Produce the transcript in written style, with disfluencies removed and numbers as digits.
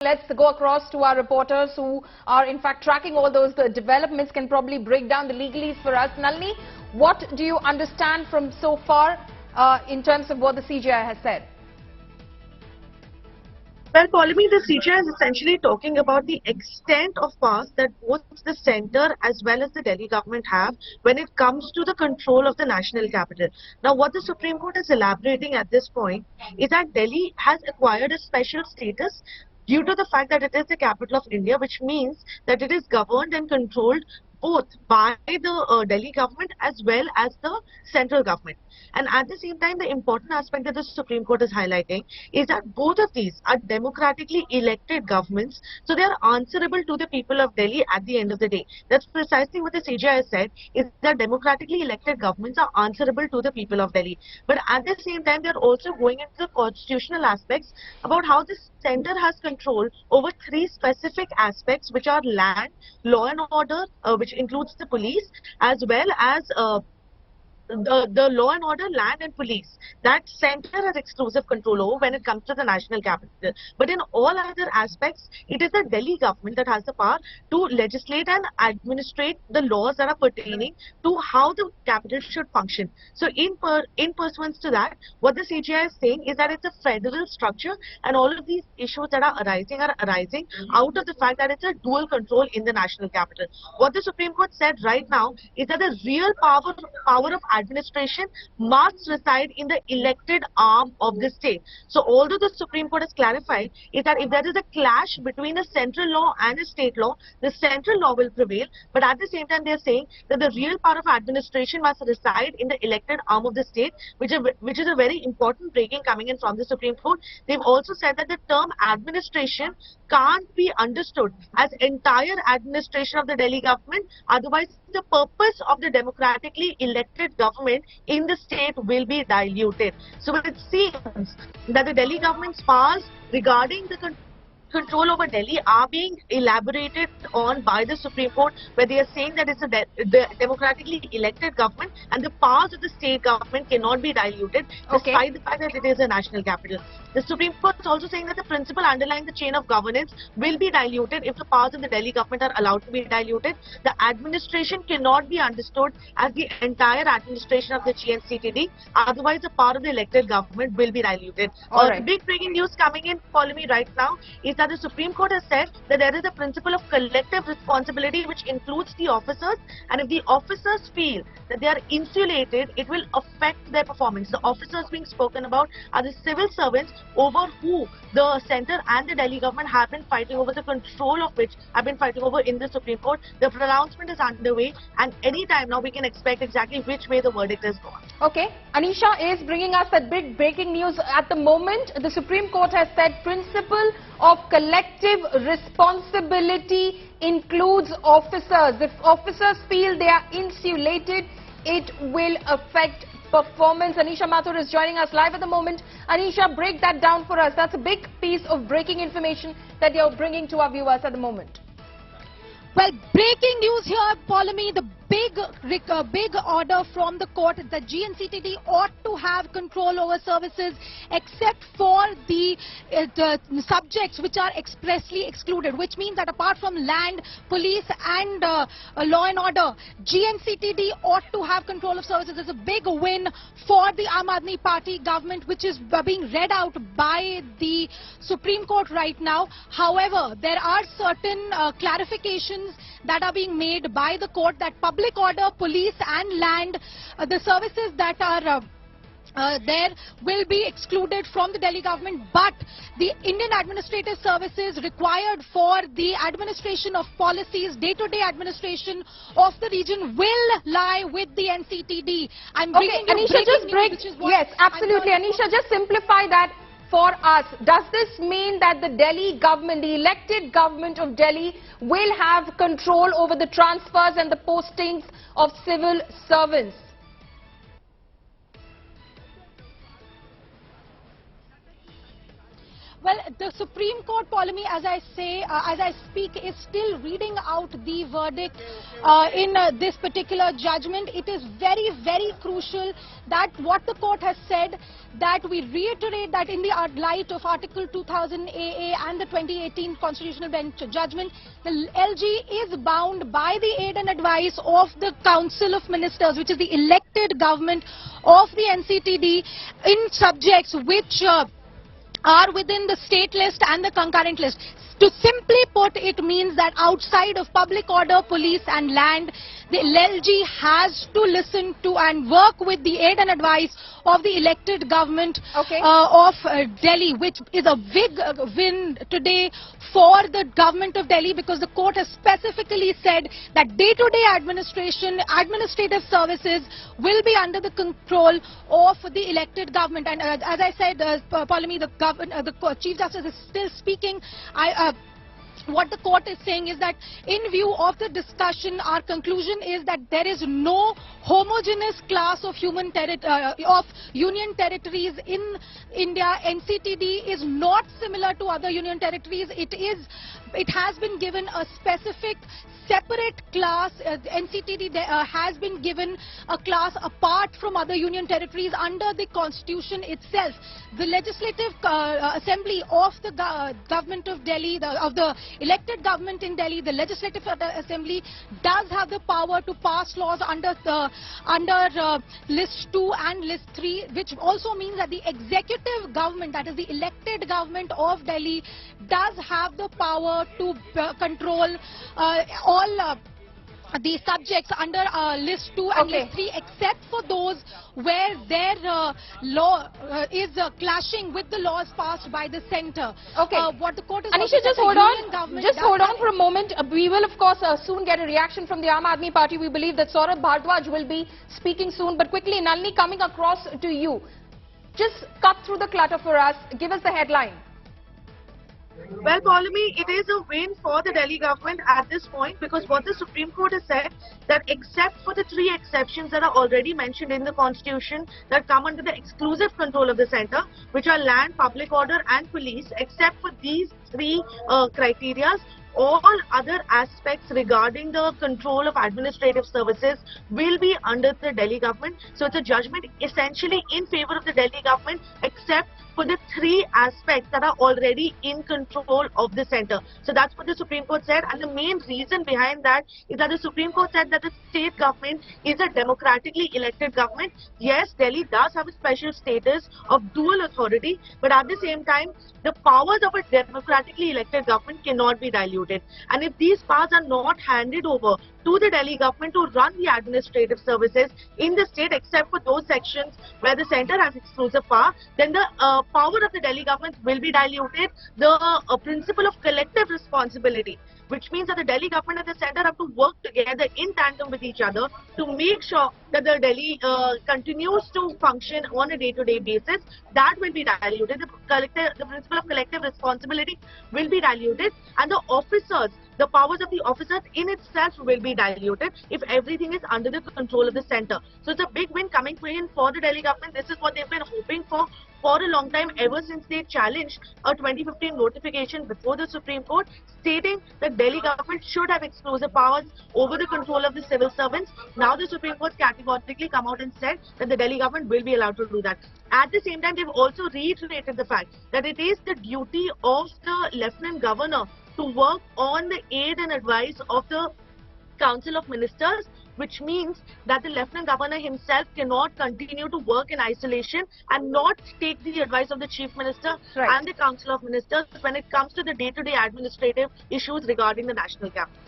Let's go across to our reporters who are in fact tracking all those developments, can probably break down the legalese for us. Nalini, what do you understand from so far in terms of what the CJI has said? Well, Polly, the CJI is essentially talking about the extent of powers that both the centre as well as the Delhi government have when it comes to the control of the national capital. Now, what the Supreme Court is elaborating at this point is that Delhi has acquired a special status due to the fact that it is the capital of India, which means that it is governed and controlled both by the Delhi government as well as the central government. And at the same time, the important aspect that the Supreme Court is highlighting is that both of these are democratically elected governments, so they are answerable to the people of Delhi at the end of the day. That's precisely what the CJI has said, is that democratically elected governments are answerable to the people of Delhi. But at the same time, they're also going into the constitutional aspects about how the centre has control over three specific aspects, which are land, law and order, which includes the police, as well as the law and order, land and police, that centre has exclusive control over when it comes to the national capital. But in all other aspects, it is the Delhi government that has the power to legislate and administrate the laws that are pertaining to how the capital should function. So in pursuance to that, what the CJI is saying is that it's a federal structure, and all of these issues that are arising out of the fact that it's a dual control in the national capital. What the Supreme Court said right now is that the real power of administration must reside in the elected arm of the state. So although the Supreme Court has clarified is that if there is a clash between a central law and a state law, the central law will prevail. But at the same time, they are saying that the real power of administration must reside in the elected arm of the state, which is a very important breaking coming in from the Supreme Court. They've also said that the term administration can't be understood as entire administration of the Delhi government. Otherwise, the purpose of the democratically elected government in the state will be diluted. So it seems that the Delhi government's powers regarding the control over Delhi are being elaborated on by the Supreme Court, where they are saying that it's the democratically elected government and the powers of the state government cannot be diluted despite the fact that it is a national capital. The Supreme Court is also saying that the principle underlying the chain of governance will be diluted if the powers of the Delhi government are allowed to be diluted. The administration cannot be understood as the entire administration of the GNCTD, otherwise the power of the elected government will be diluted. Big breaking news coming in, follow me right now, is that the Supreme Court has said that there is a principle of collective responsibility which includes the officers, and if the officers feel that they are insulated, it will affect their performance. The officers being spoken about are the civil servants over who the centre and the Delhi government have been fighting over, the control of which have been fighting over in the Supreme Court. The pronouncement is underway, and any time now we can expect exactly which way the verdict is going. Okay, Anisha is bringing us that big breaking news at the moment. The Supreme Court has said principle of collective responsibility includes officers. If officers feel they are insulated, it will affect performance. Anisha Mathur is joining us live at the moment. Anisha, break that down for us. That's a big piece of breaking information that you're bringing to our viewers at the moment. Well, breaking news here, Polemy, the big order from the court that GNCTD ought to have control over services except for the subjects which are expressly excluded, which means that apart from land, police and law and order, GNCTD ought to have control of services. It's a big win for the Aam Aadmi Party government, which is being read out by the Supreme Court right now. However, there are certain clarifications that are being made by the court that public order, police and land, the services that are there will be excluded from the Delhi government, but the Indian administrative services required for the administration of policies, day-to-day administration of the region will lie with the NCTD. I'm bringing you Anisha, just break. Yes, absolutely. Anisha, just simplify that for us. Does this mean that the Delhi government, the elected government of Delhi, will have control over the transfers and the postings of civil servants? Well, the Supreme Court, Polemy, as I speak, is still reading out the verdict in this particular judgment. It is very, very crucial that what the court has said, that we reiterate that in the light of Article 2000 AA and the 2018 Constitutional Bench judgment, the LG is bound by the aid and advice of the Council of Ministers, which is the elected government of the NCTD, in subjects which are within the state list and the concurrent list. To simply put, it means that outside of public order, police and land, the LG has to listen to and work with the aid and advice of the elected government of Delhi, which is a big win today for the government of Delhi, because the court has specifically said that day-to-day administrative services will be under the control of the elected government. And as I said, Polemy, the Chief Justice is still speaking. What the court is saying is that in view of the discussion, our conclusion is that there is no homogeneous class of union territories in India. NCTD is not similar to other union territories. It has been given a specific separate class. NCTD has been given a class apart from other union territories under the constitution itself. The legislative assembly of the government of Delhi, of the elected government in Delhi, the legislative assembly does have the power to pass laws under list 2 and list 3, which also means that the executive government, that is the elected government of Delhi, does have the power to control all the subjects under list 2 and list 3, except for those where their law is clashing with the laws passed by the centre. What the court is Anisha, just hold on. Just hold on for a moment. We will, of course, soon get a reaction from the Aam Aadmi Party. We believe that Saurabh Bhardwaj will be speaking soon. But quickly, Nalini, coming across to you. Just cut through the clutter for us. Give us the headline. Well, Polemy, it is a win for the Delhi government at this point, because what the Supreme Court has said, that except for the 3 exceptions that are already mentioned in the constitution that come under the exclusive control of the centre, which are land, public order and police, except for these 3 criteria, all other aspects regarding the control of administrative services will be under the Delhi government. So it's a judgment essentially in favour of the Delhi government, except for the 3 aspects that are already in control of the centre. So that's what the Supreme Court said, and the main reason behind that is that the Supreme Court said that the state government is a democratically elected government. Yes, Delhi does have a special status of dual authority, but at the same time, the powers of a democratically elected government cannot be diluted. And if these powers are not handed over to the Delhi government to run the administrative services in the state, except for those sections where the centre has exclusive power, then the power of the Delhi government will be diluted. The principle of collective responsibility, which means that the Delhi government and the centre have to work together in tandem with each other to make sure that the Delhi continues to function on a day-to-day basis, that will be diluted. The principle of collective responsibility will be diluted, and the officers, the powers of the officers in itself will be diluted if everything is under the control of the centre. So it's a big win coming in for the Delhi government. This is what they've been hoping for a long time, ever since they challenged a 2015 notification before the Supreme Court stating that Delhi government should have exclusive powers over the control of the civil servants. Now the Supreme Court categorically come out and said that the Delhi government will be allowed to do that. At the same time, they've also reiterated the fact that it is the duty of the Lieutenant Governor to work on the aid and advice of the Council of Ministers, which means that the Lieutenant Governor himself cannot continue to work in isolation and not take the advice of the Chief Minister and the Council of Ministers when it comes to the day-to-day administrative issues regarding the national capital.